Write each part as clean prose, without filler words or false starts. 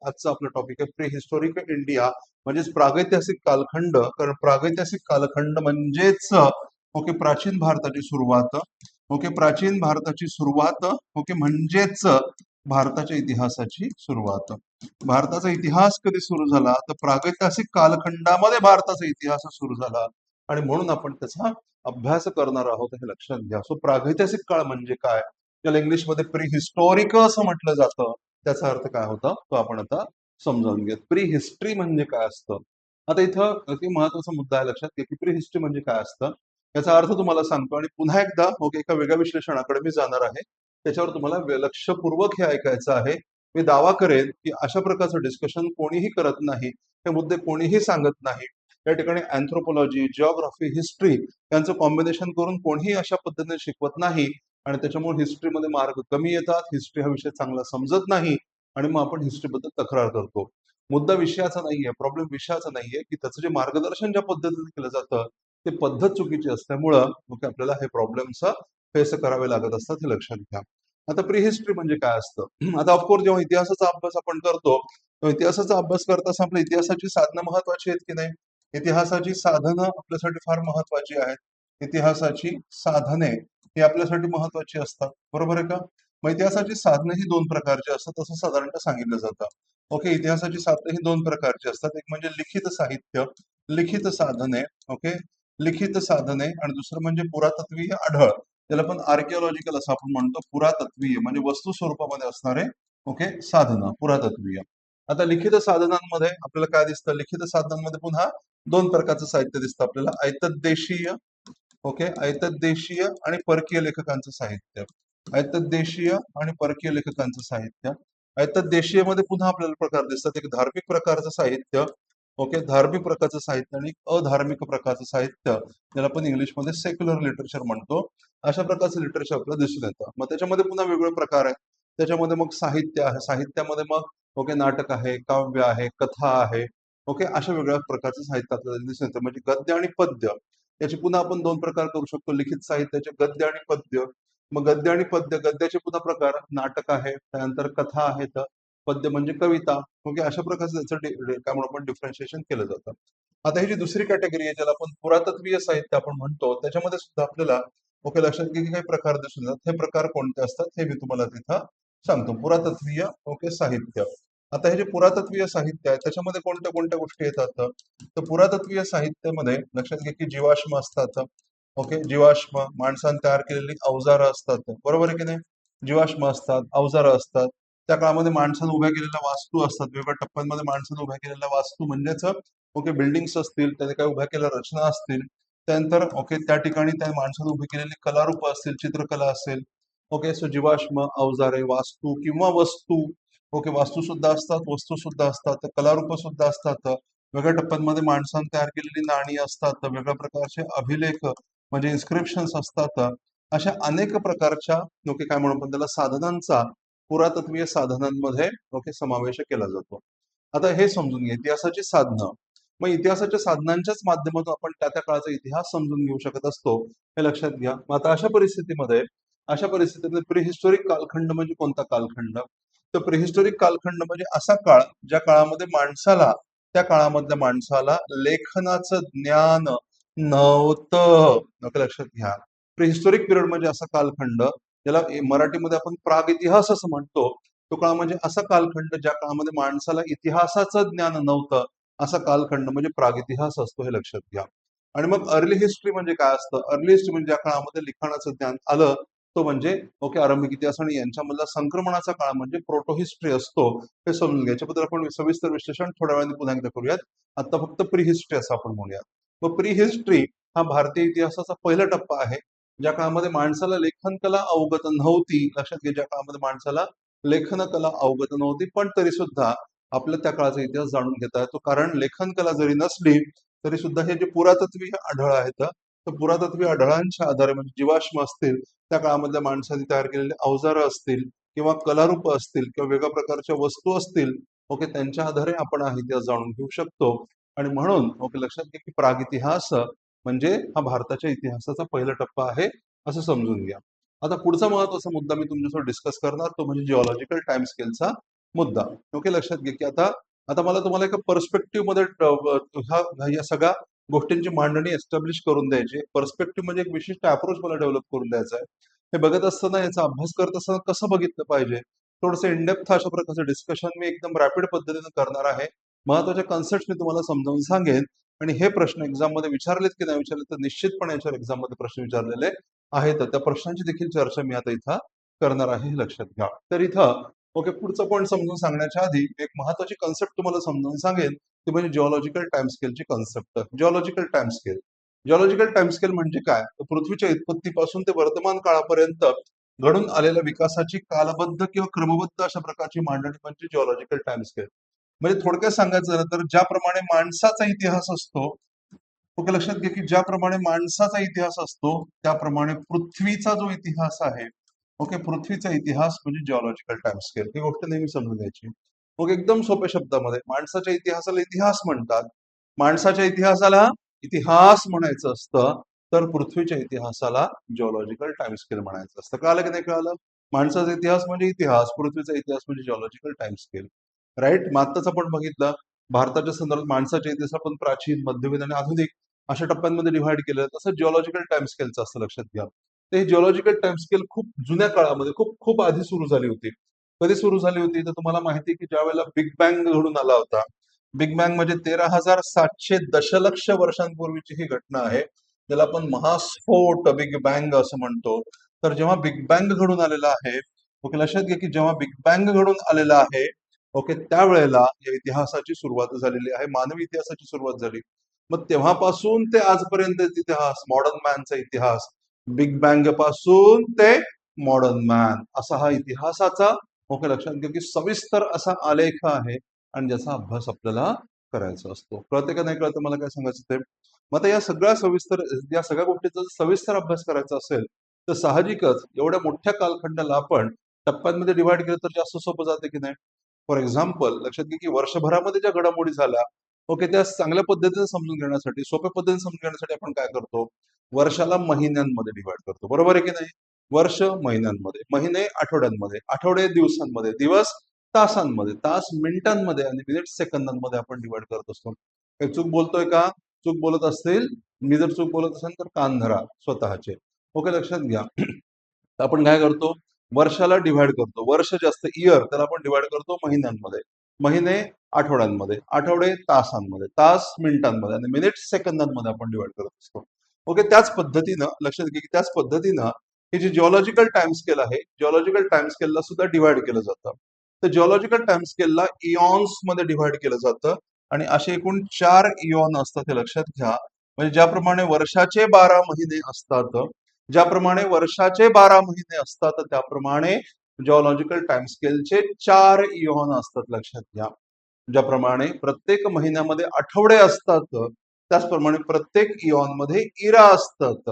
आजचा आपला टॉपिक आहे प्री हिस्टॉरिक इंडिया, म्हणजेच प्रागैतिहासिक कालखंड. कारण प्रागैतिहासिक कालखंड म्हणजेच ओके प्राचीन भारताची सुरुवात. ओके प्राचीन भारताची सुरुवात. ओके म्हणजेच भारताच्या इतिहासाची सुरुवात. भारताचा इतिहास कधी सुरू झाला तर प्रागैतिहासिक कालखंडामध्ये भारताचा इतिहास सुरू झाला आणि म्हणून आपण त्याचा अभ्यास करणार आहोत हे लक्षात घ्या. सो प्रागैतिहासिक काळ म्हणजे काय, त्याला इंग्लिशमध्ये प्री हिस्टॉरिक असं म्हटलं जातं. त्याचा अर्थ काय होता तो आपण आता समजावून घेऊयात. प्री हिस्ट्री म्हणजे काय असतं. आता इथं एक महत्वाचा मुद्दा आहे, लक्षात घ्या की प्री हिस्ट्री म्हणजे काय असतं. याचा अर्थ तुम्हाला सांगतो आणि पुन्हा एकदा ओके एका वेगळ्या विश्लेषणाकडे मी जाणार आहे. त्याच्यावर तुम्हाला लक्षपूर्वक हे ऐकायचं आहे. मी दावा करेन की अशा प्रकारचं डिस्कशन कोणीही करत नाही, हे मुद्दे कोणीही सांगत नाही. या ठिकाणी अँथ्रोपॉलॉजी, जिओग्राफी, हिस्ट्री यांचं कॉम्बिनेशन करून कोणीही अशा पद्धतीने शिकवत नाही आणि त्याच्यामुळे हिस्ट्रीमध्ये मार्क कमी येतात. हिस्ट्री हा विषय चांगला समजत नाही आणि मग आपण हिस्ट्रीबद्दल तक्रार करतो. मुद्दा विषयाचा नाहीये, प्रॉब्लेम विषयाचा नाहीये की त्याचं जे मार्गदर्शन ज्या पद्धतीने केलं जातं ते पद्धत चुकीची असल्यामुळं मग आपल्याला हे प्रॉब्लेम्स फेस करावे लागत असतात, हे लक्षात घ्या. आता प्री हिस्ट्री म्हणजे काय असतं. आता ऑफकोर्स जेव्हा इतिहासाचा अभ्यास आपण करतो तेव्हा इतिहासाचा अभ्यास करत असताना आपल्या इतिहासाची साधनं महत्वाची आहेत की नाही. इतिहासाची साधनं आपल्यासाठी फार महत्वाची आहेत. इतिहासाची साधने ही आपल्यासाठी महत्वाची असतात, बरोबर आहे का. मग इतिहासाची साधनं ही दोन प्रकारची असतात असं साधारणतः सांगितलं जातं. ओके इतिहासाची साधनं ही दोन प्रकारची असतात. एक म्हणजे लिखित साहित्य, लिखित साधने. ओके लिखित साधने आणि दुसरं म्हणजे पुरातत्वीय आढळ, त्याला पण आर्किओलॉजिकल असं आपण म्हणतो. पुरातत्वीय म्हणजे वस्तू स्वरूपामध्ये असणारे ओके साधनं पुरातत्वीय. आता लिखित साधनांमध्ये आपल्याला काय दिसतं, लिखित साधनांमध्ये पुन्हा दोन प्रकारचं साहित्य दिसतं आपल्याला. ऐतद्देशीय ओके ऐतद्देशीय आणि परकीय लेखकांचं साहित्य. ऐतद्देशीय आणि परकीय लेखकांचं साहित्य. ऐतद्देशीय पुन्हा आपल्याला प्रकार दिसतात. एक धार्मिक प्रकारचं साहित्य ओके धार्मिक प्रकारचं साहित्य आणि अधार्मिक प्रकारचं साहित्य, ज्याला आपण इंग्लिशमध्ये सेक्युलर लिटरेचर म्हणतो. अशा प्रकारचं लिटरेचर आपल्याला दिसून येतं. मग त्याच्यामध्ये पुन्हा वेगवेगळे प्रकार आहेत. त्याच्यामध्ये मग साहित्य आहे, साहित्यामध्ये मग ओके नाटक आहे, काव्य आहे, कथा आहे. ओके अशा वेगवेगळ्या प्रकारचं साहित्य आपल्याला दिसून येतं. म्हणजे गद्य आणि पद्य याचे पुन्हा आपण दोन प्रकार करू शकतो. लिखित साहित्याचे गद्य आणि पद्य. मग गद्य आणि पद्य, गद्याचे पुन्हा प्रकार नाटक आहे, त्यानंतर कथा आहेत, पद्य म्हणजे कविता. ओके अशा प्रकारचं त्याचं काय म्हणून आपण डिफरन्शिएशन केलं जातं. आता ही जी दुसरी कॅटेगरी आहे ज्याला आपण पुरातत्वीय साहित्य आपण म्हणतो, त्याच्यामध्ये सुद्धा आपल्याला ओके लक्षात घ्या की काही प्रकार दिसून येतात. हे प्रकार कोणते असतात हे मी तुम्हाला तिथं सांगतो. पुरातत्वीय ओके साहित्य. आता हे जे पुरातत्वीय साहित्य आहे त्याच्यामध्ये कोणत्या कोणत्या गोष्टी येतात. तर पुरातत्वीय साहित्यामध्ये लक्षात घ्या की जीवाश्म असतात. ओके जीवाश्म माणसाने तयार केलेली अवजारं असतात, बरोबर आहे की नाही. जीवाश्म असतात, अवजारं असतात. त्या काळामध्ये माणसाने उभ्या केलेल्या वास्तू असतात. वेगवेगळ्या टप्प्यांमध्ये माणसाने उभ्या केलेल्या वास्तू म्हणजेच ओके बिल्डिंग्स असतील, त्याने काही उभ्या केलेल्या रचना असतील. त्यानंतर ओके त्या ठिकाणी त्या माणसाने उभी केलेली कलारूप असतील, चित्रकला असेल. ओके सो जीवाश्म, अवजारे, वास्तू किंवा वस्तू. ओके वास्तू सुद्धा असतात, वस्तू सुद्धा असतात, कलारूप सुद्धा असतात. वेगळ्या टप्प्यांमध्ये माणसाने तयार केलेली नाणी असतात, वेगळ्या प्रकारचे अभिलेख म्हणजे इन्स्क्रिप्शन्स असतात. अशा अनेक प्रकारच्या ओके काय म्हणून आपण त्याला साधनांचा पुरातत्वीय साधनांमध्ये ओके समावेश केला जातो. आता हे समजून घ्या इतिहासाची साधनं. मग इतिहासाच्या साधनांच्याच माध्यमातून आपण त्या त्या काळाचा इतिहास समजून घेऊ शकत असतो, हे लक्षात घ्या. मग आता अशा परिस्थितीमध्ये प्रीहिस्टॉरिक कालखंड म्हणजे कोणता कालखंड. तर प्रीहिस्टॉरिक कालखंड म्हणजे असा काळ ज्या काळामध्ये त्या काळामधल्या माणसाला लेखनाचं ज्ञान नव्हतं. नका लक्षात घ्या. प्रीहिस्टॉरिक पिरियड म्हणजे असा कालखंड ज्याला मराठीमध्ये आपण प्रागइतिहास असं म्हणतो. तो काळ म्हणजे असा कालखंड ज्या काळामध्ये माणसाला इतिहासाचं ज्ञान नव्हतं. असा कालखंड म्हणजे प्रागइतिहास असतो, हे लक्षात घ्या. आणि मग अर्ली हिस्ट्री म्हणजे काय असतं. अर्ली हिस्ट्री म्हणजे ज्या काळामध्ये लिखाणाचं ज्ञान आलं तो म्हणजे ओके आरंभिक इतिहास आणि यांच्यामधला संक्रमणाचा काळ म्हणजे प्रोटो हिस्ट्री असतो, हे समजून घ्या. याच्याबद्दल आपण सविस्तर विश्लेषण थोड्या वेळाने पुन्हा एकदा करूयात. आता फक्त प्री हिस्ट्री असं आपण म्हणूयात. मग प्री हिस्ट्री हा भारतीय इतिहासाचा पहिला टप्पा आहे ज्या काळामध्ये माणसाला लेखन कला अवगत नव्हती. लक्षात घ्या ज्या काळामध्ये माणसाला लेखन कला अवगत नव्हती, पण तरी सुद्धा आपल्या त्या काळाचा इतिहास जाणून घेता येतो. कारण लेखन कला जरी नसली तरी सुद्धा हे जे पुरातत्वीय आढळ आहेत तर पुरातत्वीय आढळांच्या आधारे म्हणजे जीवाश्म असतील, त्या काळामधल्या माणसाने तयार केलेले अवजारं असतील किंवा कलारूप असतील किंवा वेगळ्या प्रकारच्या वस्तू असतील ओके त्यांच्या आधारे आपण हा इतिहास जाणून घेऊ शकतो. आणि म्हणून ओके लक्षात घ्या की प्रागइतिहास म्हणजे हा भारताच्या इतिहासाचा पहिला टप्पा आहे असं समजून घ्या. आता पुढचा महत्वाचा मुद्दा मी तुमच्यासोबत डिस्कस करणार तो म्हणजे जिओलॉजिकल टाइम स्केलचा मुद्दा. ओके, लक्षात घ्या की आता आता मला तुम्हाला एका पर्स्पेक्टिव्ह मध्ये या सगळ्या गोष्टींची मांडणी एस्टॅब्लिश करून द्यायची. पर्स्पेक्टिव्ह म्हणजे एक विशिष्ट अप्रोच मला डेव्हलप करून द्यायचा आहे. हे बघत असताना, याचा अभ्यास करत असताना कसं बघितलं पाहिजे, थोडंसं इनडेप्थ अशा प्रकारचं डिस्कशन मी एकदम रॅपिड पद्धतीने करणार आहे. महत्वाच्या कन्सेप्ट मी तुम्हाला समजावून सांगेन. आणि हे प्रश्न एक्झाम मध्ये विचारलेत की नाही विचारले, तर निश्चितपणे याच्यावर एक्झाम मध्ये प्रश्न विचारलेले आहेत. त्या प्रश्नांची देखील चर्चा मी आता इथं करणार आहे, हे लक्षात घ्या. तर इथं ओके, पुढचं पॉईंट समजून सांगण्याच्या आधी एक महत्वाची कन्सेप्ट तुम्हाला समजावून सांगेन, ती म्हणजे जिओलॉजिकल टाइम स्केलची concept. Geological time scale, geological time scale म्हणजे काय, तर पृथ्वीच्या उत्पत्तीपासून ते वर्तमान काळापर्यंत घडून आलेल्या विकासाची कालबद्ध किंवा क्रमबद्ध अशा प्रकारची मांडणी म्हणजे जिओलॉजिकल टाइम स्केल. म्हणजे थोडक्यात सांगायचं झालं तर ज्याप्रमाणे माणसाचा इतिहास असतो, ओके, लक्षात घ्या की ज्याप्रमाणे माणसाचा इतिहास असतो त्याप्रमाणे पृथ्वीचा जो इतिहास आहे, ओके, पृथ्वीचा इतिहास म्हणजे जिओलॉजिकल टाइम स्केल. ही गोष्ट नेहमी समजून घ्यायची. ओके, एकदम सोप्या शब्दामध्ये माणसाच्या इतिहासाला इतिहास म्हणतात. माणसाच्या इतिहासाला इतिहास म्हणायचं असतं, तर पृथ्वीच्या इतिहासाला जिओलॉजिकल टाइम स्केल म्हणायचं असतं. कळालं की नाही कळालं? माणसाचा इतिहास म्हणजे इतिहास, पृथ्वीचा इतिहास म्हणजे जिओलॉजिकल टाइम स्केल. राईट. मागताच आपण बघितलं, भारताच्या संदर्भात माणसाच्या इतिहास आपण प्राचीन, मध्ययुगीन आणि आधुनिक अशा टप्प्यांमध्ये डिव्हाइड केलं. तसं जिओलॉजिकल टाइम स्केलचं असं लक्षात घ्या. तर ही जिओलॉजिकल टाइम स्केल खूप जुन्या काळामध्ये, खूप खूप आधी सुरू झाली होती. कधी सुरू झाली होती, तर तुम्हाला माहिती आहे की ज्या वेळेला बिग बँग घडून आला होता. बिग बँग म्हणजे 13,700 दशलक्ष वर्षांपूर्वीची ही घटना आहे, ज्याला आपण महास्फोट, बिग बँग असं म्हणतो. तर जेव्हा बिग बँग घडून आलेला आहे, ओके, लक्षात घ्या की जेव्हा बिग बँग घडून आलेला आहे, ओके, त्यावेळेला या इतिहासाची सुरुवात झालेली आहे, मानवी इतिहासाची सुरुवात झाली. मग तेव्हापासून ते आजपर्यंत इतिहास, मॉडर्न मॅनचा इतिहास, बिग बँग पासून ते मॉडर्न मॅन असा हा इतिहासाचा, ओके, लक्षात घ्या की सविस्तर असा आलेख आहे आणि ज्याचा अभ्यास आपल्याला करायचा असतो. कळते का नाही कळतं मला काय सांगायचं ते? मग आता या सगळ्या गोष्टीचा जर सविस्तर अभ्यास करायचा असेल, तर साहजिकच एवढ्या मोठ्या कालखंडाला आपण टप्प्यांमध्ये डिव्हाइड केलं तर जास्त सोपं जाते की नाही? फॉर एक्झाम्पल, लक्षात घ्या की वर्षभरामध्ये ज्या घडामोडी झाल्या, ओके, त्या चांगल्या पद्धतीने समजून घेण्यासाठी, सोप्या पद्धतीने समजून घेण्यासाठी आपण काय करतो, वर्षाला महिन्यांमध्ये डिव्हाइड करतो. बरोबर आहे की नाही? वर्ष महिन्यांमध्ये, महिने आठवड्यांमध्ये, आठवडे दिवसांमध्ये, दिवस तासांमध्ये, तास मिनिटांमध्ये आणि मिनिट सेकंदांमध्ये आपण डिव्हाइड करत असतो. काही चूक बोलतोय का? चूक बोलत असतील, मी जर चूक बोलत असेल तर कान धरा स्वतःचे. ओके, लक्षात घ्या. तर आपण काय करतो, वर्षाला डिव्हाइड करतो. वर्ष जास्त इयर, त्याला आपण डिव्हाइड करतो महिन्यांमध्ये, महिने आठवड्यांमध्ये, आठवडे तासांमध्ये, तास मिनिटांमध्ये आणि मिनिट सेकंदांमध्ये आपण डिव्हाइड करत असतो. ओके, त्याच पद्धतीनं लक्षात घ्या की त्याच पद्धतीनं हे जे जिओलॉजिकल टाइम स्केल आहे, जिओलॉजिकल टाइम स्केलला सुद्धा डिव्हाइड केलं जातं. तर जिओलॉजिकल टाइम स्केलला इऑन्स मध्ये डिव्हाइड केलं जातं आणि असे एकूण 4 इऑन असतात, हे लक्षात घ्या. म्हणजे ज्याप्रमाणे वर्षाचे 12 महिने असतात, ज्याप्रमाणे वर्षाचे 12 महिने असतात, त्याप्रमाणे जिओलॉजिकल टाइम स्केलचे 4 इऑन असतात, लक्षात घ्या. ज्याप्रमाणे प्रत्येक महिन्यामध्ये आठवडे असतात, त्याचप्रमाणे प्रत्येक इऑन मध्ये इरा असतात.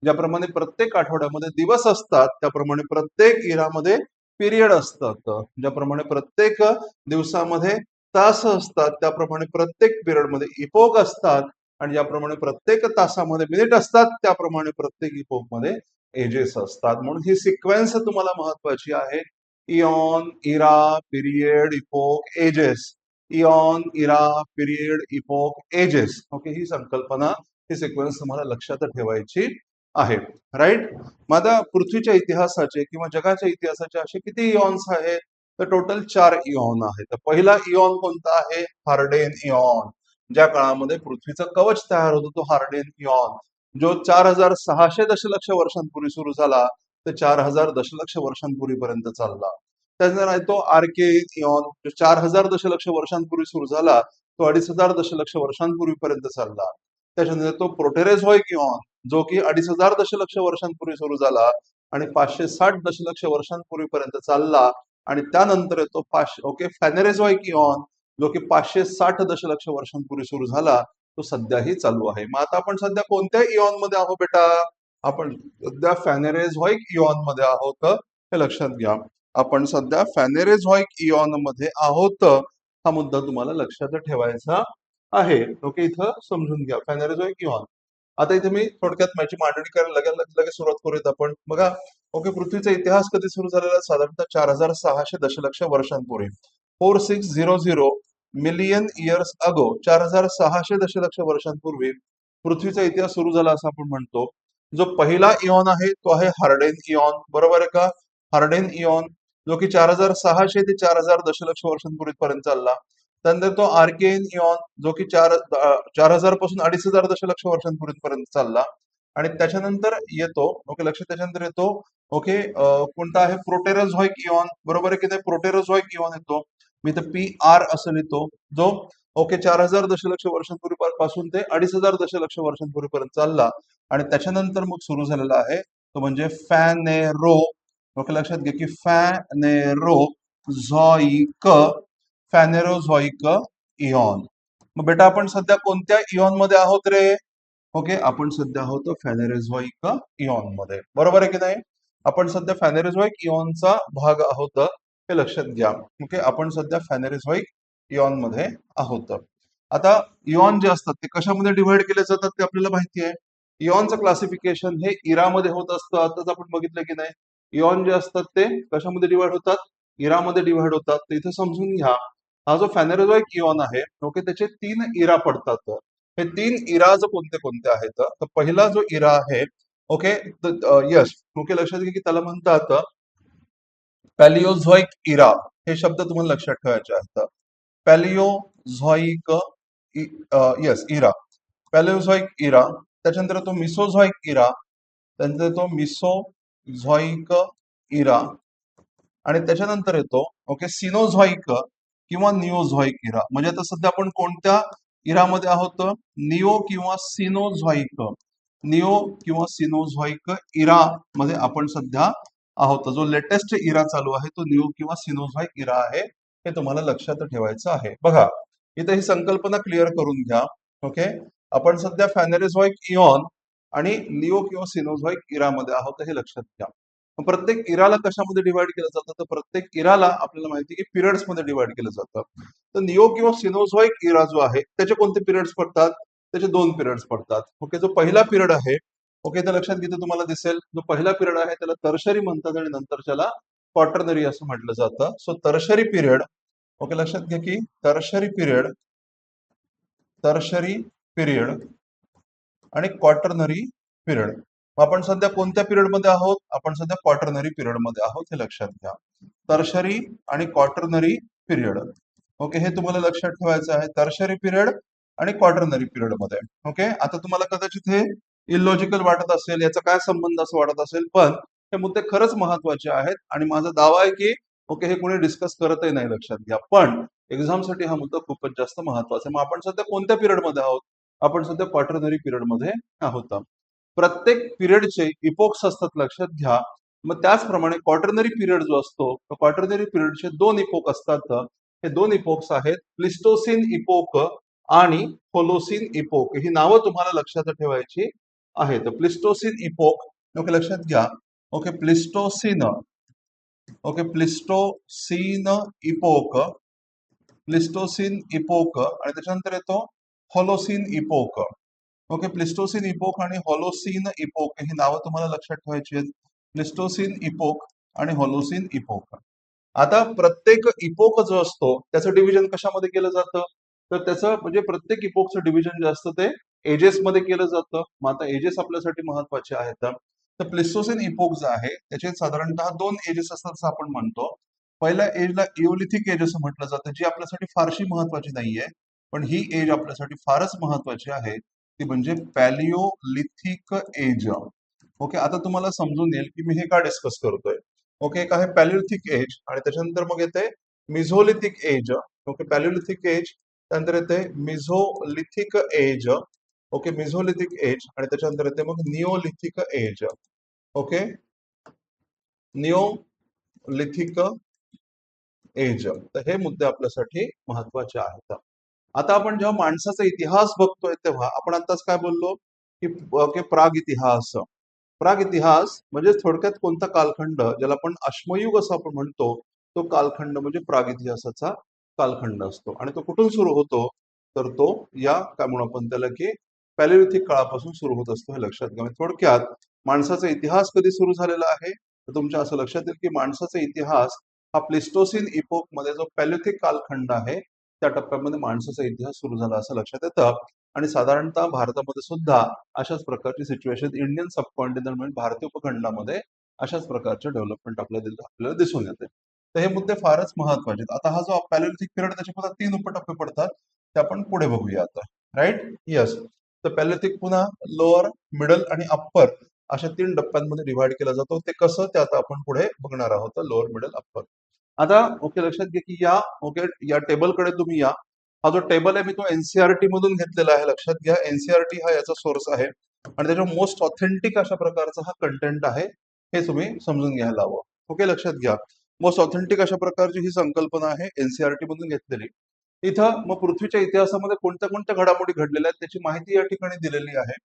ज्याप्रमाणे प्रत्येक आठवड्यामध्ये दिवस असतात, त्याप्रमाणे प्रत्येक इरामध्ये पिरियड असतात. ज्याप्रमाणे प्रत्येक दिवसामध्ये तास असतात, त्याप्रमाणे प्रत्येक पिरियडमध्ये इपोक असतात. आणि ज्याप्रमाणे प्रत्येक तासामध्ये मिनिट असतात, त्याप्रमाणे प्रत्येक इपोक मध्ये एजेस असतात. म्हणून ही सिक्वेन्स तुम्हाला महत्वाची आहे. इऑन, इरा, पिरियड, इपोक, एजेस. इऑन, इरा, पिरियड, इपोक, एजेस. ओके, ही संकल्पना, ही सिक्वेन्स तुम्हाला लक्षात ठेवायची आहे. राईट. मग आता पृथ्वीच्या इतिहासाचे किंवा जगाच्या इतिहासाचे असे किती इऑन्स आहेत, तर टोटल 4 इऑन आहेत. तर पहिला इऑन कोणता आहे? Harden Eon. ज्या काळामध्ये पृथ्वीचं कवच तयार होतं, तो हार्डेन इऑन, जो 4,600 दशलक्ष वर्षांपूर्वी सुरू झाला, तर 4,000 दशलक्ष वर्षांपूर्वीपर्यंत चालला. त्यानंतर आहे तो आर्केन इऑन, जो 4,000 दशलक्ष वर्षांपूर्वी सुरू झाला, तो 2,500 दशलक्ष वर्षांपूर्वीपर्यंत चालला. त्याच्यानंतर तो प्रोटेरेझॉइक इऑन, जो की 2,500 दशलक्ष वर्षांपूर्वी सुरू झाला आणि 560 दशलक्ष वर्षांपूर्वीपर्यंत चालला. आणि त्यानंतर येतो ओके, फॅनेरेझॉइक इऑन, जो की 560 दशलक्ष वर्षांपूर्वी सुरू झाला, तो सध्याही चालू आहे. मग आता आपण सध्या कोणत्या इऑन मध्ये आहोत बेटा? आपण सध्या फॅनेरेझॉइक इऑन मध्ये आहोत, हे लक्षात घ्या. आपण सध्या फॅनेरेझॉइक इऑन मध्ये आहोत, हा मुद्दा तुम्हाला लक्षात ठेवायचा आहे. ओके, इथं समजून घ्या फॅनेरेझॉइक इऑन. आता इथे मी थोडक्यात माझी मांडणी करायला लगेच लगेच सुरुवात करूयात आपण. बघा, ओके, पृथ्वीचा इतिहास कधी सुरू झालेला? साधारणतः 4,600 दशलक्ष वर्षांपूर्वी. 4600 मिलियन इयर्स अगो, 4600 दशलक्ष वर्षांपूर्वी पृथ्वीचा इतिहास सुरू झाला असं आपण म्हणतो. जो पहिला इऑन आहे तो आहे हार्डेन इऑन, बरोबर आहे का? हार्डेन इऑन, जो की 4600 ते 4000 दशलक्ष वर्षांपूर्वीपर्यंत चालला. त्यानंतर तो आर्केन इऑन, जो की 4000 पासून 2500 दशलक्ष वर्षांपूर्वीपर्यंत चालला. आणि त्याच्यानंतर येतो, ओके लक्षात, त्याच्यानंतर येतो, ओके, कोणता आहे? प्रोटेरोझोइक इऑन, बरोबर आहे की नाही? प्रोटेरोझोइक इऑन येतो. मी तर PR असं लिहितो, जो ओके 4000 दशलक्ष वर्षांपूर्वीपासून ते 2500 दशलक्ष वर्षांपूर्वीपर्यंत चालला. आणि त्याच्यानंतर मग सुरू झालेला आहे तो म्हणजे फॅनेरो. ओके लक्षात घ्या की फॅनेरोझॉइक, फॅनेरोझॉइक इऑन. मग बेटा आपण सध्या कोणत्या इऑन मध्ये आहोत रे? ओके, आपण सध्या आहोत फॅनेरोझॉइक इऑन मध्ये, बरोबर आहे की नाही? आपण सध्या फॅनेरोझॉइक इऑनचा भाग आहोत, हे लक्षात घ्या. ओके, आपण सध्या फॅनेरोझॉइक इऑन मध्ये आहोत. आता इऑन जे असतात ते कशामध्ये डिव्हाइड केले जातात ते आपल्याला माहिती आहे. इऑनचं क्लासिफिकेशन हे इरामध्ये होत असतं. आताच आपण बघितलं की नाही? इऑन जे असतात ते कशामध्ये डिव्हाइड होतात? इरामध्ये डिव्हाइड होतात. तर इथे समजून घ्या, हा जो फॅनेरोझॉइक इऑन आहे, ओके, त्याचे 3 इरा पडतात. हे 3 इराज कोणते कोणते आहेत? तर पहिला जो इरा आहे, ओके, यस, ओके, लक्षात घ्या की त्याला म्हणतात पॅलिओझॉइक इरा. हे शब्द तुम्हाला लक्षात ठेवायचे आहेत. पॅलिओझॉइक, यस, इरा, पॅलिओझॉइक इरा. त्याच्यानंतर तो मिसोझॉइक इरा, त्यानंतर तो मिसोझॉइक इरा, आणि त्याच्यानंतर येतो, ओके, सिनोझॉइक किंवा निओझॉइक इरा. म्हणजे आता सध्या आपण कोणत्या इरामध्ये आहोत? निओ किंवा सिनोझॉइक, निओ किंवा सिनोझॉइक इरा मध्ये आपण सध्या आहोत. जो लेटेस्ट इरा चालू आहे तो निओ किंवा सिनोझॉइक इरा आहे, हे तुम्हाला लक्षात ठेवायचं आहे. बघा, इथे ही संकल्पना क्लिअर करून घ्या. ओके, आपण सध्या फॅनेरोझॉइक इऑन आणि निओ किंवा सिनोझॉइक इरामध्ये आहोत, हे लक्षात घ्या. प्रत्येक इराला कशामध्ये डिवाइड केलं जातं? तर प्रत्येक इराला आपल्याला माहिती आहे की पिरियड्स मध्ये डिवाइड केलं जातं. तर निओ किंवा सिनोझॉइक इरा जो आहे त्याचे कोणते पिरियड्स पडतात? त्याचे 2 पिरियड्स पडतात. ओके, जो पहिला पिरियड आहे, ओके, तर लक्षात घेतलं तुम्हाला दिसेल, जो पहिला पिरियड आहे त्याला टर्शरी म्हणतात आणि नंतरच्याला क्वाटर्नरी असं म्हटलं जातं. सो टर्शरी पिरियड, ओके, लक्षात घ्या की टर्शरी पिरियड, टर्शरी पिरियड आणि क्वाटर्नरी पिरियड. आपण सध्या कोणत्या पिरियड मध्ये आहोत? आपण सध्या क्वाटर्नरी पिरियड मध्ये आहोत, हे लक्षात घ्या. टर्शरी आणि क्वाटर्नरी पिरियड, ओके, हे तुम्हाला लक्षात ठेवायचं आहे. टर्शरी पिरियड आणि क्वाटर्नरी पिरियड मध्ये. ओके, आता तुम्हाला कदाचित हे इलॉजिकल वाटत असेल, याचा काय संबंध असं वाटत असेल, पण हे मुद्दे खरंच महत्वाचे आहेत आणि माझा दावा आहे की ओके, हे कोणी डिस्कस करतही नाही, लक्षात घ्या. पण एक्झामसाठी हा मुद्दा खूपच जास्त महत्वाचा आहे. मग आपण सध्या कोणत्या पिरियड मध्ये आहोत? आपण सध्या क्वाटर्नरी पिरियड मध्ये आहोत. प्रत्येक पिरियडचे इपोक्स असतात, लक्षात घ्या. मग त्याचप्रमाणे क्वाटर्नरी पिरियड जो असतो, क्वाटर्नरी पिरियडचे 2 इपोक असतात. हे 2 इपोक्स आहेत प्लिस्टोसिन इपोक आणि होलोसिन इपोक. ही नावं तुम्हाला लक्षात ठेवायची आहेत. प्लिस्टोसिन इपोक, ओके, लक्षात घ्या. Okay, Pleistocene, okay, Pleistocene epoch, Pleistocene epoch, आणि त्याच्यानंतर येतो Holocene epoch. Okay, Pleistocene epoch आणि होलोसिन इपोक ही नावं तुम्हाला लक्षात ठेवायची आहेत. प्लिस्टोसिन इपोक आणि होलोसिन इपोक. आता प्रत्येक इपोक जो असतो त्याचं डिव्हिजन कशामध्ये केलं जातं? तर त्याचं म्हणजे प्रत्येक इपोकचं डिव्हिजन जे असतं ते एजेस मध्ये केलं जातं. मग आता एजेस आपल्यासाठी महत्वाचे आहेत. तर प्लिस्टोसिन इपोक जे आहे त्याचे साधारणतः 2 एजेस असतात असं आपण म्हणतो. पहिल्या एजला इओलिथिक एज असं म्हटलं जातं, जी आपल्यासाठी फारशी महत्वाची नाहीये, पण ही एज आपल्यासाठी फारच महत्वाची आहे, ती म्हणजे पॅलिओलिथिक एज. ओके, आता तुम्हाला समजून येईल की मी हे का डिस्कस करतोय. ओके, एक आहे पॅलिओलिथिक एज आणि त्याच्यानंतर मग येते mesolithic age. Okay, paleolithic age, त्यानंतर येते mesolithic age. Okay, mesolithic age आणि त्याच्यानंतर येते मग neolithic age. Okay, neolithic age. तर हे मुद्दे आपल्यासाठी महत्वाचे आहेत. आता आपण जेव्हा माणसाचा इतिहास बघतोय तेव्हा आपण आताच काय बोललो की ओके, प्राग इतिहास. प्राग इतिहास म्हणजे थोडक्यात कोणता कालखंड, ज्याला आपण अश्मयुग असं आपण म्हणतो, तो कालखंड म्हणजे प्राग इतिहासाचा कालखंड असतो. आणि तो कुठून सुरू होतो? तर तो या काय म्हणू आपण त्याला की पॅलिओलिथिक काळापासून सुरू होत असतो, हे लक्षात घ्या. म्हणजे थोडक्यात माणसाचा इतिहास कधी सुरू झालेला आहे? तर तुमच्या असं लक्षात येईल की माणसाचा इतिहास हा प्लिस्टोसिन इपोक मध्ये जो पॅलिथिक कालखंड आहे त्या टप्प्यामध्ये माणसाचा इतिहास सुरू झाला असं लक्षात येतं. आणि साधारणतः भारतामध्ये सुद्धा अशाच प्रकारची सिच्युएशन इंडियन सबकॉन्टिनेंट म्हणजे भारतीय उपखंडामध्ये अशाच प्रकारचे डेव्हलपमेंट आपल्याला दिसून येते. तर हे मुद्दे फारच महत्वाचे आहेत. आता हा जो पॅलिथिक पिरियड त्याचे पुन्हा 3 उपटप्पे पडतात ते आपण पुढे बघूया आता. राईट. येस. तर पॅलिथिक पुन्हा लोअर, मिडल आणि अप्पर अशा 3 टप्प्यांमध्ये डिव्हाइड केला जातो. ते कसं ते आता आपण पुढे बघणार आहोत. Lower, middle, upper. आता ओके लक्षात घ्या की ओके या टेबलकडे तुम्ही या. हा जो टेबल आहे मी तो एनसीआरटी मधून घेतलेला आहे. लक्षात घ्या एनसीआरटी हा याचा सोर्स आहे आणि त्याच्या मोस्ट ऑथेंटिक अशा प्रकारचा हा कंटेंट आहे. हे तुम्ही समजून घ्यायला हवं. ओके लक्षात घ्या. मोस्ट ऑथेंटिक अशा प्रकारची ही संकल्पना आहे एनसीआरटी मधून घेतलेली. इथं मग पृथ्वीच्या इतिहासामध्ये कोणत्या कोणत्या घडामोडी घडलेल्या आहेत त्याची माहिती या ठिकाणी दिलेली आहे.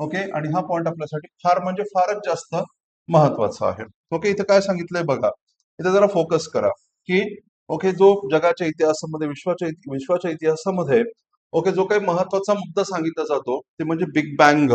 ओके. आणि हा पॉइंट आपल्यासाठी फार म्हणजे फारच जास्त महत्वाचा आहे. ओके. इथं काय सांगितलंय बघा. इथे जरा फोकस करा की ओके जो जगाच्या इतिहासामध्ये विश्वाच्या इतिहासामध्ये ओके जो काही महत्वाचा मुद्दा सांगितला जातो ते म्हणजे बिग बँग.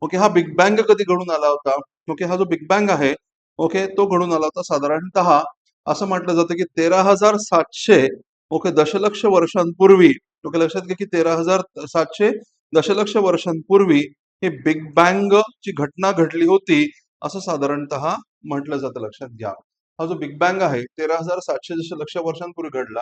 ओके. हा बिग बँग कधी घडून आला होता. ओके. हा जो बिग बँग आहे ओके तो घडून आला होता साधारणतः असं म्हटलं जातं की 13,700 ओके दशलक्ष वर्षांपूर्वी. ओके लक्षात घ्या की 13,700 दशलक्ष वर्षांपूर्वी ही बिग बँग ची घटना घडली होती असं साधारणतः म्हटलं जातं. लक्षात घ्या. हा जो बिग बँग आहे 13,700 दशलक्ष वर्षांपूर्वी घडला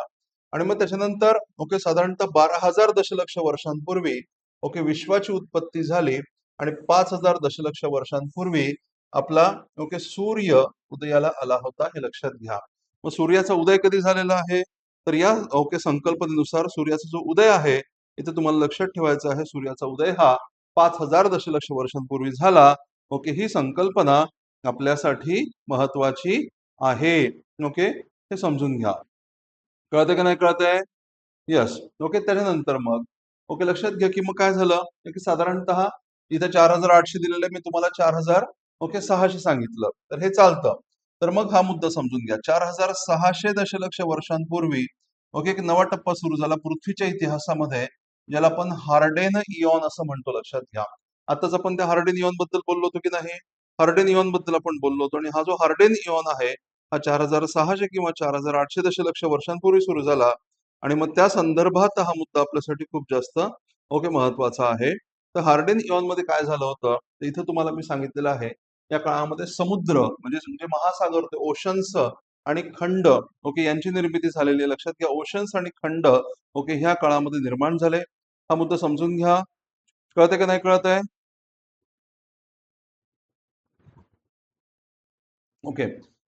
आणि मग त्याच्यानंतर ओके साधारणतः 12,000 दशलक्ष वर्षांपूर्वी ओके विश्वाची उत्पत्ती झाली आणि 5,000 दशलक्ष वर्षांपूर्वी आपला ओके सूर्य उदयाला आला होता हे लक्षात घ्या. मग सूर्याचा उदय कधी झालेला आहे तर या ओके संकल्पनेनुसार सूर्याचा जो उदय आहे इथे तुम्हाला लक्षात ठेवायचं आहे सूर्याचा उदय हा 5,000 दशलक्ष वर्षांपूर्वी झाला. ओके ही संकल्पना आपल्यासाठी महत्वाची आहे. ओके हे समजून घ्या. कळतंय का नाही कळतंय. येस. ओके त्याच्यानंतर मग ओके लक्षात घ्या की मग काय झालं की साधारणतः इथे 4,800 दिलेलं आहे मी तुम्हाला 4,000 ओके 600 सांगितलं तर हे चालतं. तर मग हा मुद्दा समजून घ्या. 4,600 दशलक्ष वर्षांपूर्वी ओके एक नवा टप्पा सुरू झाला पृथ्वीच्या इतिहासामध्ये ज्याला आपण हार्डेन इयॉन असं म्हणतो. लक्षात घ्या. आताच आपण त्या हार्डेन इयॉन बद्दल बोललो होतो की नाही. हार्डेन इयॉन बद्दल आपण बोललो होतो आणि हा जो हार्डेन इयॉन आहे हा 4,600 किंवा 4,800 दशलक्ष वर्षांपूर्वी सुरू झाला आणि मग त्या संदर्भात हा मुद्दा आपल्यासाठी खूप जास्त ओके महत्वाचा आहे. तर हार्डेन इयॉन मध्ये काय झालं होतं तर इथं तुम्हाला मी सांगितलेलं आहे या काळामध्ये समुद्र म्हणजे महासागर होते ओशन्स आणि खंड ओके यांची निर्मिती झालेली आहे. लक्षात घ्या ओशन्स आणि खंड ओके ह्या काळामध्ये निर्माण झाले. हा मुद्दा समजून घ्या. कळतंय का नाही कळतंय. ओके.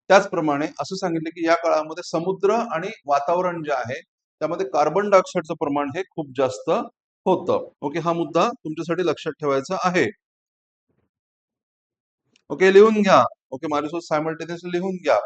त्याचप्रमाणे असं सांगितलं की या काळामध्ये समुद्र आणि वातावरण जे आहे त्यामध्ये कार्बन डायऑक्साईडचं प्रमाण हे खूप जास्त होतं. ओके हा मुद्दा तुमच्यासाठी लक्षात ठेवायचा आहे. ओके लिहून घ्या. ओके माझ्यासोबत सायमल्टेनियसली लिहून घ्या.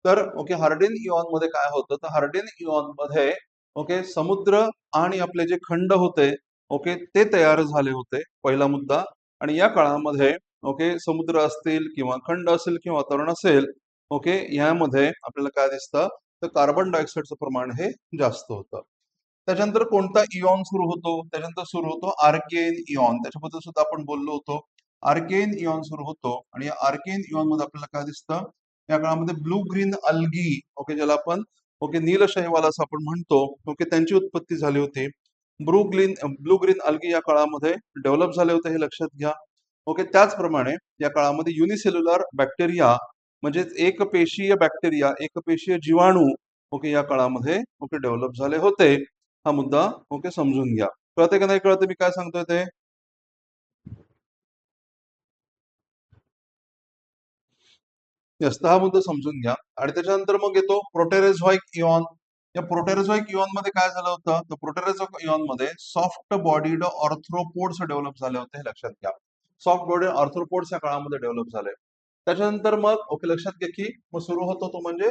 तर ओके हार्डेन इयॉन मध्ये काय होतं तर हार्डेन इयॉन मध्ये ओके समुद्र आणि आपले जे खंड होते ओके ते तयार झाले होते पहिला मुद्दा. आणि या काळामध्ये ओके समुद्र असतील किंवा खंड असेल किंवा वातावरण असेल ओके यामध्ये आपल्याला काय दिसतं तर कार्बन डायऑक्साईडचं प्रमाण हे जास्त होतं. त्याच्यानंतर कोणता इयॉन सुरू होतो त्याच्यानंतर सुरू होतो आर्केन इयॉन. त्याच्याबद्दल सुद्धा आपण बोललो होतो. आर्केन इयॉन सुरू होतो आणि या आर्केन इयॉन मध्ये आपल्याला काय दिसतं या काळामध्ये ब्लू ग्रीन अल्गी ओके ज्याला आपण ओके नीलशैवाल असं आपण म्हणतो ओके त्यांची उत्पत्ती झाली होती. ब्लू ग्रीन अल्गी या काळामध्ये डेव्हलप झाले होते हे लक्षात घ्या. ओके त्याचप्रमाणे या काळामध्ये युनिसेल्युलर बॅक्टेरिया म्हणजे एकपेशीय बॅक्टेरिया एकपेशीय जीवाणू ओके या काळामध्ये ओके डेव्हलप झाले होते. हा मुद्दा ओके समजून घ्या. कळते का नाही कळते मी काय सांगतोय ते. जास्त हा मुद्दा समजून घ्या. आणि त्याच्यानंतर मग येतो प्रोटेरोझोइक इयॉन. या प्रोटेरोझोइक इयॉन मध्ये काय झालं होतं तर प्रोटेरोझोइक इयॉन मध्ये सॉफ्ट बॉडीड ऑर्थ्रोपोड्स डेव्हलप झाले होते हे लक्षात घ्या. सॉफ्ट बॉडी ऑर्थ्रोपोड्स या काळामध्ये डेव्हलप झाले. त्याच्यानंतर मग ओके लक्षात घ्या की मग सुरू होतो तो म्हणजे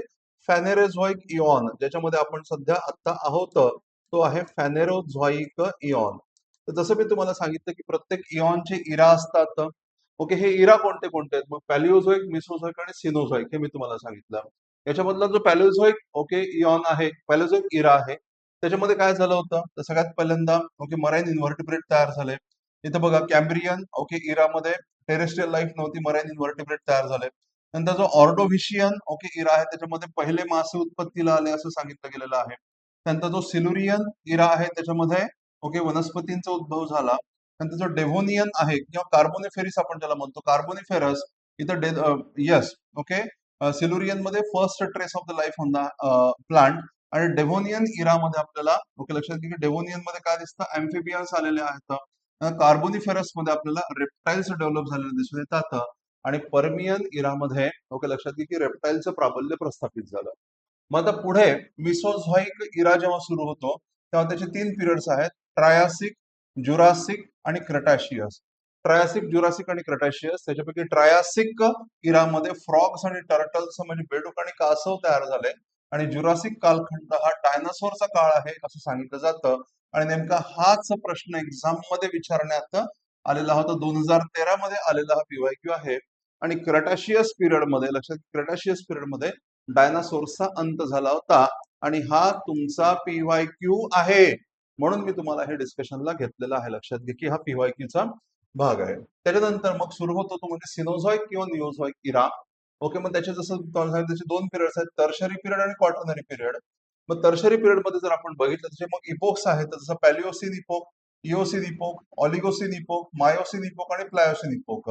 फॅनेरोझोइक इयॉन ज्याच्यामध्ये आपण सध्या आता आहोत तो आहे फॅनेरोझोइक इयॉन. तर जसं मी तुम्हाला सांगितलं की प्रत्येक इयॉनचे इरा असतात. ओके हे इरा कोणते कोणते आहेत मग पॅलिओझोइक मिसोझोइक आणि सिनोझोइक हे मी तुम्हाला सांगितलं. याच्यामधला जो पॅलिओझोइक ओके इयॉन आहे पॅलिओझोइक इरा आहे त्याच्यामध्ये काय झालं होतं तर सगळ्यात पहिल्यांदा ओके मराईन इन्व्हर्टिब्रेट तयार झाले. इथं बघा कॅम्ब्रियन ओके इरामध्ये टेरेस्ट्रियल लाईफ नव्हती मराईन इन्व्हर्टिब्रेट तयार झाले. नंतर जो ऑर्डोव्हिशियन इरा आहे त्याच्यामध्ये पहिले मासे उत्पत्तीला आले असं सांगितलं गेलेलं आहे. त्यानंतर जो सिल्युरियन इरा आहे त्याच्यामध्ये वनस्पतींचा उद्भव झाला. नंतर जो डेव्होनियन आहे किंवा कार्बोनिफेरस आपण ज्याला म्हणतो कार्बोनिफेरस इथं येस सिल्युरियन मध्ये first trace of the life on the plant. आणि डेव्होनियन इरामध्ये आपल्याला लक्षात घ्या की डेव्होनियन मध्ये काय दिसतं अँफिबियन्स आलेले आहेत. कार्बोनिफेरस मध्ये आपल्याला रेप्टाइल्स डेव्हलप झालेले दिसून येतात. आणि पर्मियन इरामध्ये लक्षात घ्या की रेप्टाइलचं प्राबल्य प्रस्थापित झालं. मग आता पुढे मिसोझॉइक इरा जेव्हा सुरू होतो तेव्हा त्याचे 3 पिरियड्स आहेत ट्रायासिक, जुरासिक आणि क्रेटाशियस. ट्रायासिक, जुरासिक आणि क्रेटाशियस. त्याच्यापैकी ट्रायासिक इरामध्ये फ्रॉग्स आणि टर्टल्स म्हणजे बेडूक आणि कासव तयार झाले. आणि जुरासिक कालखंड हा डायनासोरचा काळ आहे असं सांगितलं जातं. आणि नेमका हाच प्रश्न एक्झाम मध्ये विचारण्यात आलेला होता. 2013 मध्ये आलेला हा पीवायक्यू आहे. आणि क्रेटाशियस पिरियड मध्ये लक्षात क्रेटाशियस पिरियड मध्ये डायनासोरचा अंत झाला होता. आणि हा तुमचा पीवायक्यू आहे म्हणून मी तुम्हाला हे डिस्कशनला घेतलेलं आहे. लक्षात घ्या की हा पीवायक्यूचा भाग आहे. त्याच्यानंतर मग सुरू होतो तो म्हणजे सिनोझॉइक किंवा निओझॉइक इरा. मग त्याचे जसं त्याचे 2 पिरियड्स आहेत टर्शरी पिरियड आणि क्वाटर्नरी पिरियड. मग टर्शरी पिरियड मध्ये जर आपण बघितलं त्याचे मग इपोक्स आहेत जसं Palaeocene epoch, Eocene epoch, Oligocene epoch, Miocene epoch आणि प्लायोसिन इपोक.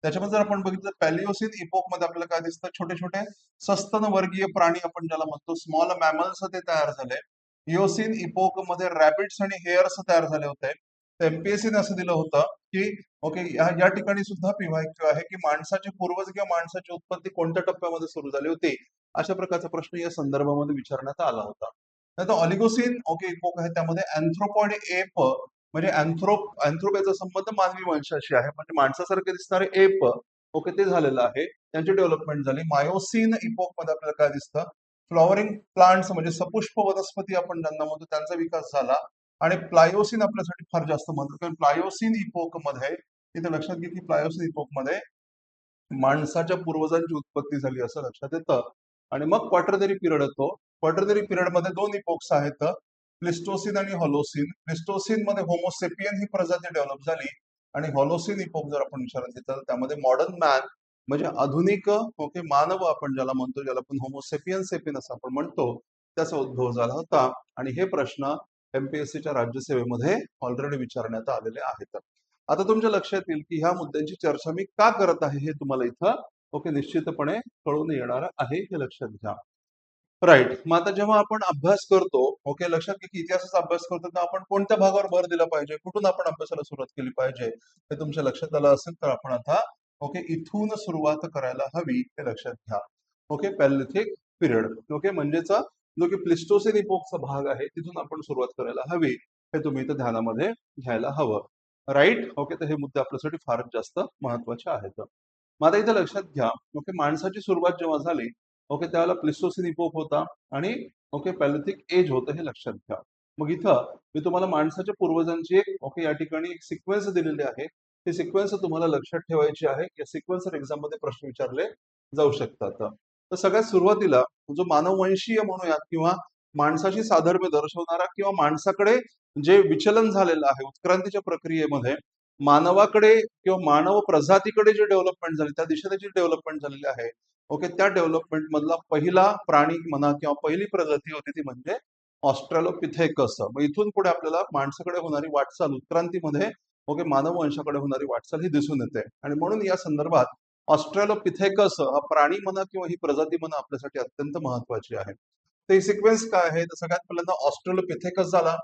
त्याच्यामध्ये जर आपण बघितलं पॅलिओसिन इपोक मध्ये आपल्याला काय दिसतं छोटे छोटे सस्तन वर्गीय प्राणी आपण ज्याला म्हणतो स्मॉल मॅमल्स ते तयार झाले. इओसिन इपोक मध्ये रॅबिट्स आणि हेअर्स तयार झाले होते. एमपीएससीने असं दिलं होतं की या ठिकाणी सुद्धा पीवायक्यू आहे की माणसाचे पूर्वज किंवा माणसाची उत्पत्ती कोणत्या टप्प्यामध्ये सुरू झाली होती अशा प्रकारचा प्रश्न या संदर्भामध्ये विचारण्यात आला होता. नंतर ऑलिगोसिन इपोक आहे त्यामध्ये अँथ्रोपॉइड एप म्हणजे अँथ्रोप याचा संबंध मानवी वंशाशी आहे म्हणजे माणसासारखे दिसणारे एप ते झालेलं आहे. त्यांची डेव्हलपमेंट झाली. मायोसिन इपोक मध्ये आपल्याला काय दिसतं फ्लॉवरिंग प्लांट्स म्हणजे सपुष्प वनस्पती आपण ज्यांना म्हणतो त्यांचा विकास झाला. आणि प्लायोसिन आपल्यासाठी फार जास्त महत्त्वाचं कारण प्लायोसिन इपोक मध्ये इथे लक्षात घ्या की प्लायोसिन इपोक मध्ये माणसाच्या पूर्वजांची उत्पत्ती झाली असं लक्षात येतं. आणि मग क्वाटर्नरी पिरियड येतो. क्वाटर्नरी पिरियड मध्ये 2 इपोक्स आहेत प्लिस्टोसिन आणि हॉलोसिन. प्लिस्टोसिन मध्ये होमोसेपियन ही प्रजाती डेव्हलप झाली. आणि हॉलोसिन इपोक जर आपण विचारात घेतलं तर त्यामध्ये मॉडर्न मॅन म्हणजे आधुनिक मानव आपण ज्याला म्हणतो ज्याला आपण होमोसेपियन सेपियन असं आपण म्हणतो त्याचा उद्भव झाला होता. आणि हे प्रश्न एमपीएससीच्या राज्यसेवेमध्ये ऑलरेडी विचारण्यात आलेले आहेत. आता तुमच्या लक्षात येईल की ह्या मुद्द्यांची चर्चा मी का करत आहे हे तुम्हाला इथं निश्चितपणे कळून येणार आहे हे लक्षात घ्या. राईट. मग आता जेव्हा आपण अभ्यास करतो लक्षात घ्या की इतिहासाचा अभ्यास करतो तर आपण कोणत्या भागावर भर दिला पाहिजे कुठून आपण अभ्यासाला सुरुवात केली पाहिजे हे तुमच्या लक्षात आलं असेल तर आपण आता इथून सुरुवात करायला हवी हे लक्षात घ्या. पॅलिथिक पिरियड म्हणजेच जो की प्लिस्टोसिन इपोकचा भाग आहे तिथून आपण सुरुवात करायला हवी हे तुम्ही इथं ध्यानामध्ये घ्यायला हवं. राईट. तर हे मुद्दे आपल्यासाठी फारच जास्त महत्वाचे आहेत. मग आता इथं लक्षात घ्या माणसाची सुरुवात जेव्हा झाली त्यावेळेला प्लिस्टोसिन इपोक होता आणि पॅलिथिक एज होतं हे लक्षात घ्या. मग इथं मी तुम्हाला माणसाच्या पूर्वजांची एक या ठिकाणी एक सिक्वेन्स दिलेली आहे. ही सिक्वेन्स तुम्हाला लक्षात ठेवायची आहे. या सिक्वेन्सवर एक्झाम मध्ये प्रश्न विचारले जाऊ शकतात. तर सगळ्यात सुरुवातीला जो मानववंशीय म्हणूयात किंवा माणसाची साधर्म्य दर्शवणारा किंवा माणसाकडे जे विचलन झालेलं आहे उत्क्रांतीच्या प्रक्रियेमध्ये मानवाकडे किंवा मानव प्रजातीकडे जे डेव्हलपमेंट झाली त्या दिशेने जी डेव्हलपमेंट झालेली आहे त्या डेव्हलपमेंट मधला पहिला प्राणी म्हणा किंवा पहिली प्रजाती होती ती म्हणजे ऑस्ट्रेलोपिथेकस. मग इथून पुढे आपल्याला माणसाकडे होणारी वाटचाल उत्क्रांतीमध्ये मानव वंशाकडे होणारी वाटचाल ही दिसून येते. आणि म्हणून या संदर्भात ऑस्ट्रेलोपिथेकस हा प्राणी म्हणा किंवा ही प्रजाती म्हणा आपल्यासाठी अत्यंत महत्वाची आहे. तर ही सिक्वेन्स काय आहे तर सगळ्यात पहिल्यांदा ऑस्ट्रेलोपिथेकस झाला.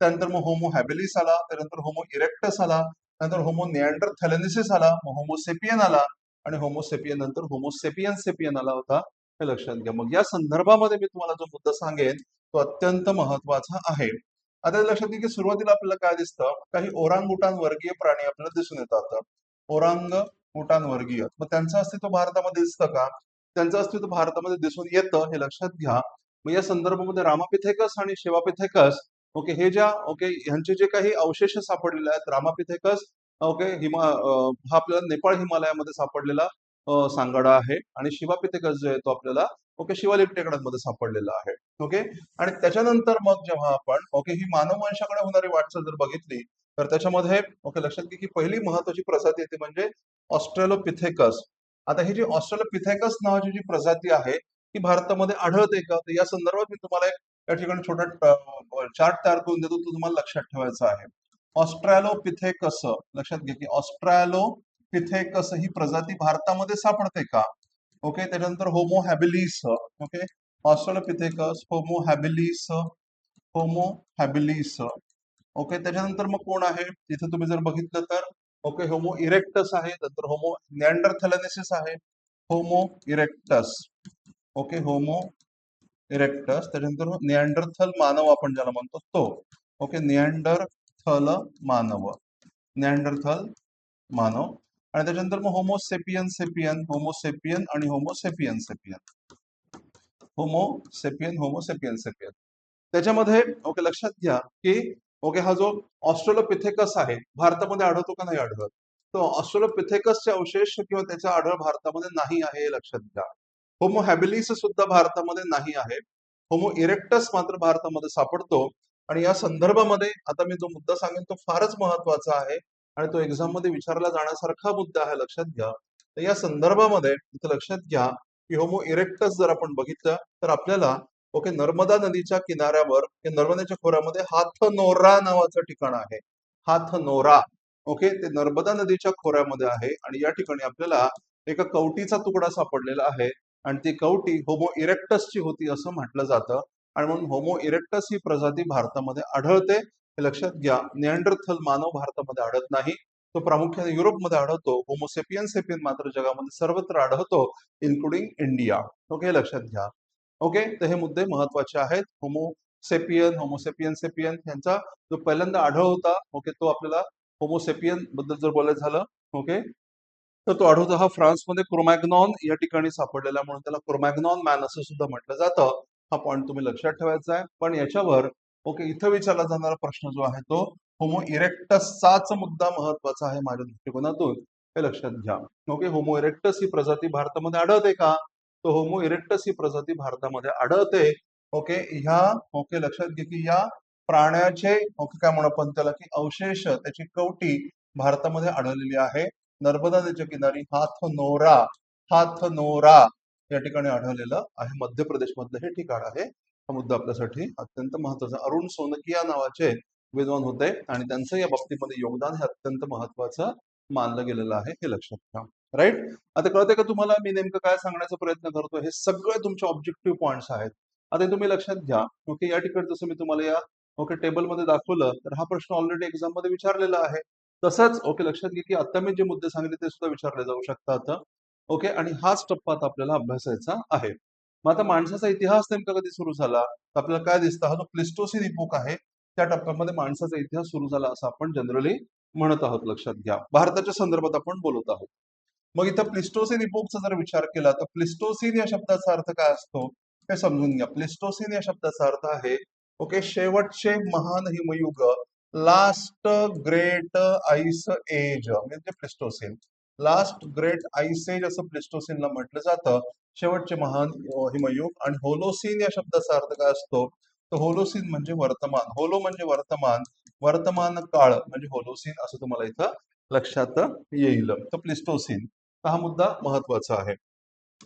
त्यानंतर मग होमो हॅबिलिस आला. त्यानंतर होमो इरेक्टस आला. नंतर होमो निअँडरथॅलेन्सिस आला. मग होमोसेपियन आला. आणि होमोसेपियन नंतर होमोसेपियन सेपियन आला होता हे लक्षात घ्या. मग या संदर्भामध्ये मी तुम्हाला जो मुद्दा सांगेन तो अत्यंत महत्वाचा आहे. आता लक्षात घ्या की सुरुवातीला आपल्याला काय दिसतं काही ओरांगुटान वर्गीय प्राणी आपल्याला दिसून येतात. ओरांगुटान वर्गीय मग त्यांचं अस्तित्व भारतामध्ये दिसतं का त्यांचं अस्तित्व भारतामध्ये दिसून येतं हे लक्षात घ्या. मग या संदर्भामध्ये रामापिथेकस आणि शिवापिथेकस हे ज्या ह्यांचे जे काही अवशेष सापडलेले आहेत रामापिथेकस हा आपल्याला नेपाळ हिमालयामध्ये सापडलेला सांगाडा आहे. आणि शिवापिथेकस जो आहे तो आपल्याला शिवालिक टेकड्यांमध्ये सापडलेला आहे. आणि त्याच्यानंतर मग जेव्हा आपण ही मानव वंशाकडे होणारी वाटचाल जर बघितली तर त्याच्यामध्ये लक्षात घ्या की पहिली महत्वाची प्रजाती येते म्हणजे ऑस्ट्रेलोपिथेकस. आता ही जी ऑस्ट्रेलोपिथेकस नावाची जी प्रजाती आहे ती भारतामध्ये आढळते का, तर या संदर्भात मी तुम्हाला एक या ठिकाणी छोटा चार्ट तयार करून देतो, तो तुम्हाला लक्षात ठेवायचा आहे. ऑस्ट्रॅलोपिथेकस, लक्षात घ्या की ऑस्ट्रॅलोपिथेकस ही प्रजाती भारतामध्ये सापडते का. ओके, त्याच्यानंतर homo हॅबिलिस. Okay, Australopithecus, homo हॅबिलिस, homo हॅबिलिस. Okay, त्याच्यानंतर मग कोण आहे तिथे तुम्ही जर बघितलं तर, ओके, होमो इरेक्टस आहे, नंतर होमो निअँडरथॅलेनेसिस आहे, homo erectus. Okay, homo erectus, त्याच्यानंतर निअँडरथल मानव आपण ज्याला म्हणतो तो. ओके, निअँडरथल मानव, निअँडरथल मानव. आणि त्याच्यानंतर मग होमोसेपियन सेपियन, होमोसेपियन आणि Homo sapien sapien, Homo sapien, Homo sapien sapien. त्याच्यामध्ये ओके लक्षात घ्या की ओके हा जो ऑस्ट्रेलोपिथेकस आहे भारतामध्ये आढळतो का नाही आढळत, तो ऑस्ट्रेलोपिथेकसचे अवशेष किंवा त्याचा आढळ भारतामध्ये नाही आहे हे लक्षात घ्या. होमो हॅबिलिस सुद्धा भारतामध्ये नाही आहे. होमो इरेक्टस मात्र भारतामध्ये सापडतो. आणि या संदर्भामध्ये आता मी जो मुद्दा सांगेन तो फारच महत्वाचा आहे आणि तो एक्झाम मध्ये विचारला जाण्यासारखा मुद्दा आहे, लक्षात घ्या. तर या संदर्भामध्ये इथं लक्षात घ्या की होमो इरेक्टस जर आपण बघितलं तर आपल्याला ओके नर्मदा नदीच्या किनाऱ्यावर नर्मदेच्या खोऱ्यामध्ये हाथनोरा नावाचं ठिकाण आहे. हाथनोरा, ओके, ते नर्मदा नदीच्या खोऱ्यामध्ये आहे आणि या ठिकाणी आपल्याला एका कवटीचा तुकडा सापडलेला आहे आणि ती कवटी होमो इरेक्टसची होती असं म्हटलं जातं. आणि म्हणून होमो इरेक्टस ही प्रजाती भारतामध्ये आढळते, हे लक्षात घ्या. निअँडरथल मानव भारतामध्ये आढळत नाही, तो प्रामुख्याने युरोपमध्ये आढळतो. होमोसेपियन सेपियन मात्र जगामध्ये सर्वत्र आढळतो, इन्क्लुडिंग इंडिया. ओके, हे लक्षात घ्या. ओके, तर हे मुद्दे महत्वाचे आहेत. होमोसेपियन, होमोसेपियन सेपियन यांचा जो पहिल्यांदा आढळ होता, ओके, तो आपल्याला होमोसेपियन बद्दल जर बोलायचं झालं, ओके, तर तो आढळतो हा फ्रान्समध्ये क्रोमॅग्नॉन या ठिकाणी सापडलेला, म्हणून त्याला क्रोमॅग्नॉन मॅन असं सुद्धा म्हटलं जातं. हा पॉईंट तुम्ही लक्षात ठेवायचा आहे. पण याच्यावर ओके इथं विचारला जाणारा प्रश्न जो आहे तो होमो इरेक्टसचाच मुद्दा महत्वाचा आहे माझ्या दृष्टिकोनातून, हे लक्षात घ्या. ओके, होमो इरेक्टस ही प्रजाती भारतामध्ये आढळते का, तो होमो इरेक्टस ही प्रजाती भारतामध्ये आढळते. ओके, ह्या ओके लक्षात घ्या की या प्राण्याचे ओके काय म्हणू आपण त्याला की अवशेष त्याची कवटी भारतामध्ये आढळलेली आहे. नर्मदा नदीच्या किनारी हाथनोरा, हाथनोरा या ठिकाणी आढळलेलं आहे. मध्य प्रदेश मधलं हे ठिकाण आहे. हा मुद्दा आपल्यासाठी अत्यंत महत्वाचा. अरुण सोनकिया नावाचे विद्वान होते आणि त्यांचं या बाबतीमध्ये योगदान हे अत्यंत महत्वाचं मानलं गेलेलं आहे, हे लक्षात घ्या. राईट, आता कळतंय का तुम्हाला मी नेमकं काय सांगण्याचा प्रयत्न करतो. हे सगळे तुमचे ऑब्जेक्टिव्ह पॉइंट्स आहेत. आता हे तुम्ही लक्षात घ्या. ओके, या ठिकाणी जसं मी तुम्हाला या ओके टेबलमध्ये दाखवलं तर हा प्रश्न ऑलरेडी एक्झाम मध्ये विचारलेला आहे. तसंच ओके लक्षात घ्या की आता मी जे मुद्दे सांगितले ते सुद्धा विचारले जाऊ शकतात. ओके, आणि हाच टप्पा आता आपल्याला अभ्यासायचा आहे. मग आता माणसाचा इतिहास नेमका कधी सुरू झाला, तर आपल्याला काय दिसतं, हा जो प्लिस्टोसिन इपोक आहे त्या टप्प्यामध्ये माणसाचा इतिहास सुरू झाला असं आपण जनरली म्हणत आहोत. लक्षात घ्या, भारताच्या संदर्भात आपण बोलत आहोत. मग इथं प्लिस्टोसिन इपोकचा जर विचार केला तर प्लिस्टोसिन या शब्दाचा अर्थ काय असतो हे समजून घ्या. प्लिस्टोसिन या शब्दाचा अर्थ आहे ओके शेवटचे महान हिमयुग, लास्ट ग्रेट आईस एज म्हणजे Pleistocene. Last great ice age असं प्लिस्टोसिनला म्हटलं जातं, शेवटचे महान हिमयुग. आणि होलोसिन या शब्दाचा अर्थ काय असतो, तर होलोसिन म्हणजे वर्तमान. होलो म्हणजे वर्तमान, वर्तमान काळ म्हणजे होलोसिन असं तुम्हाला इथं लक्षात येईल. तर प्लिस्टोसिन, हा मुद्दा महत्वाचा आहे.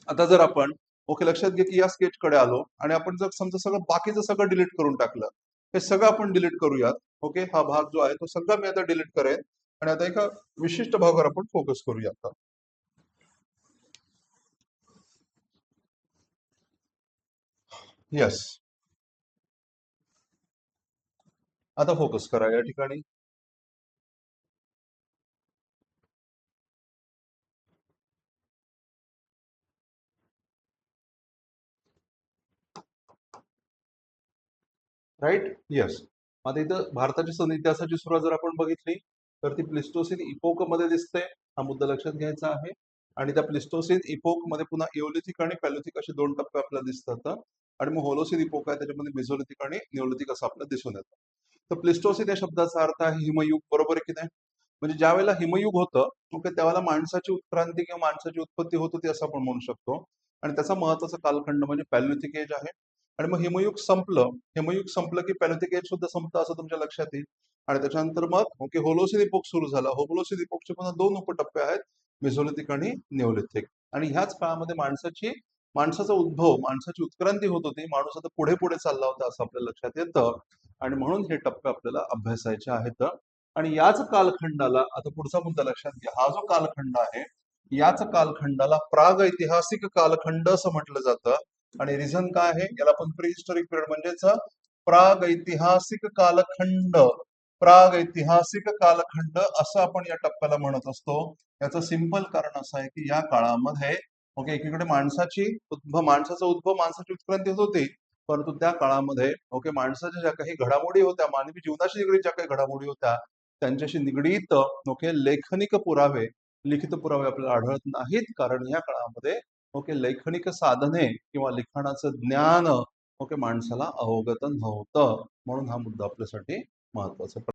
आता जर आपण ओके लक्षात घ्या की या स्केचकडे आलो आणि आपण जर समजा सगळं बाकीचं सगळं डिलीट करून टाकलं, हे सगळं आपण डिलीट करूयात. ओके, हा भाग जो आहे तो सगळा मी आता डिलीट करेन आणि आता एका विशिष्ट भागावर आपण फोकस करूया. येस, आता फोकस करा या ठिकाणी. Right, yes. आता इथं भारताच्या इतिहासाची सुरुवात जर आपण बघितली तर ती प्लिस्टोसिन इपोक मध्ये दिसते. हा मुद्दा लक्षात घ्यायचा आहे. आणि त्या प्लिस्टोसिन इपोक मध्ये पुन्हा इओलिथिक आणि पॅलिथिक असे दोन टप्पे आपल्याला दिसतात. आणि मग होलोसिन इपोक आहे त्याच्यामध्ये मेसोलिथिक आणि निओलिथिक असं आपल्याला दिसून येतं. तर प्लिस्टोसिन या शब्दाचा अर्थ आहे हिमयुग, बरोबर आहे की नाही. म्हणजे ज्या वेळेला हिमयुग होतं ओके त्यावेळेला माणसाची उत्क्रांती किंवा माणसाची उत्पत्ती होत होती असं आपण म्हणू शकतो. आणि त्याचा महत्वाचा कालखंड म्हणजे पॅलिथिक एज आहे. आणि मग हिमयुग संपलं, हिमयुग संपलं की पॅलिथिक एज सुद्धा संपतं असं तुमच्या लक्षात येईल. आणि त्याच्यानंतर मग ओके होलोसिन इपोक सुरू झाला. होलोसिन इपोकचे पुन्हा दोन उपटप्पे आहेत, मेसोलिथिक आणि निओलिथिक. आणि ह्याच काळामध्ये माणसाचा उद्भव, माणसाची उत्क्रांती होत होती. माणूस आता पुढे पुढे चालला होता असं आपल्या लक्षात येतं आणि म्हणून हे टप्पे आपल्याला अभ्यासायचे आहेत. आणि याच कालखंडाला आता पुढचा मुद्दा लक्षात घ्या. हा जो कालखंड आहे याच कालखंडाला प्रागैतिहासिक कालखंड असं म्हटलं जातं. आणि रिझन काय आहे? याला आपण प्री हिस्टॉरिक पिरियड म्हणजेच प्रागैतिहासिक कालखंड, प्रागैतिहासिक कालखंड असं आपण या टप्प्याला म्हणत असतो. याचं सिंपल कारण असं आहे की या काळामध्ये ओके एकीकडे माणसाचा उद्भव, माणसाची उत्क्रांती होत होती, परंतु त्या काळामध्ये ओके माणसाच्या ज्या काही घडामोडी होत्या, मानवी जीवनाशी निगडीत ज्या काही घडामोडी होत्या त्यांच्याशी निगडीत ओके लिखित पुरावे आपल्याला आढळत नाहीत. कारण या काळामध्ये ओके लैखनिक साधने किंवा लिखाणाचं ज्ञान ओके माणसाला अवगत नव्हतं. म्हणून हा मुद्दा आपल्यासाठी महत्वाचा